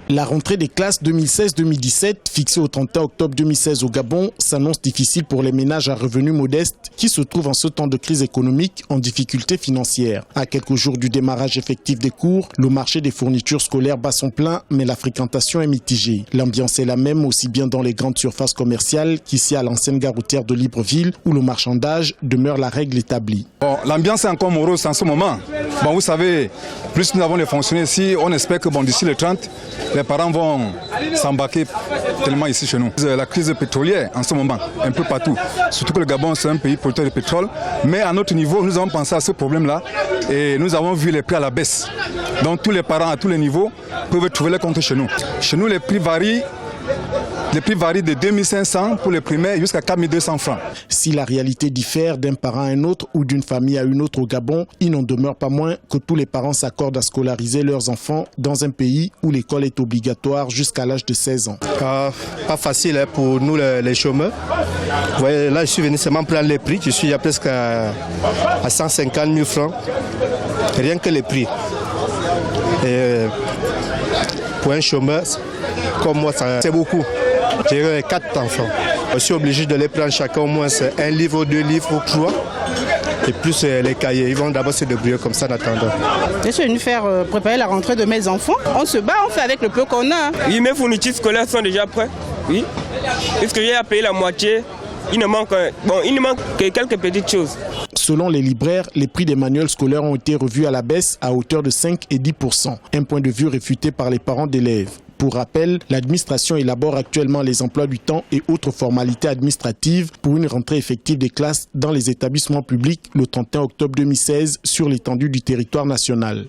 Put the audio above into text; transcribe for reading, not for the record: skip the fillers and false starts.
La rentrée des classes 2016-2017, fixée au 31 octobre 2016 au Gabon, s'annonce difficile pour les ménages à revenus modestes qui se trouvent en ce temps de crise économique en difficulté financière. À quelques jours du démarrage effectif des cours, le marché des fournitures scolaires bat son plein, mais la fréquentation est mitigée. L'ambiance est la même aussi bien dans les grandes surfaces commerciales qu'ici à l'ancienne gare routière de Libreville, où le marchandage demeure la règle établie. Bon, l'ambiance est encore morose en ce moment. Bon, vous savez, plus nous avons les fonctionnaires ici, on espère que d'ici le 30, les parents vont s'embarquer tellement ici chez nous. La crise pétrolière en ce moment, un peu partout. Surtout que le Gabon, c'est un pays producteur de pétrole. Mais à notre niveau, nous avons pensé à ce problème-là et nous avons vu les prix à la baisse. Donc tous les parents à tous les niveaux peuvent trouver les comptes chez nous. Chez nous, les prix varient. Les prix varient de 2500 pour les primaires jusqu'à 4200 francs. Si la réalité diffère d'un parent à un autre ou d'une famille à une autre au Gabon, il n'en demeure pas moins que tous les parents s'accordent à scolariser leurs enfants dans un pays où l'école est obligatoire jusqu'à l'âge de 16 ans. Pas facile pour nous les chômeurs. Vous voyez, là je suis venu seulement prendre les prix. Je suis à presque à 150 000 francs. Rien que les prix. Et pour un chômeur comme moi, c'est beaucoup. J'ai 4 enfants. Je suis obligé de les prendre chacun au moins un livre, 2 livres ou 3. Et plus les cahiers. Ils vont d'abord se débrouiller comme ça en attendant. Je suis venu préparer la rentrée de mes enfants. On se bat, on fait avec le peu qu'on a. Oui, mes fournitures scolaires sont déjà prêtes. Oui. Puisque j'ai à payer la moitié, il ne manque que quelques petites choses. Selon les libraires, les prix des manuels scolaires ont été revus à la baisse à hauteur de 5 et 10%. Un point de vue réfuté par les parents d'élèves. Pour rappel, l'administration élabore actuellement les emplois du temps et autres formalités administratives pour une rentrée effective des classes dans les établissements publics le 31 octobre 2016 sur l'étendue du territoire national.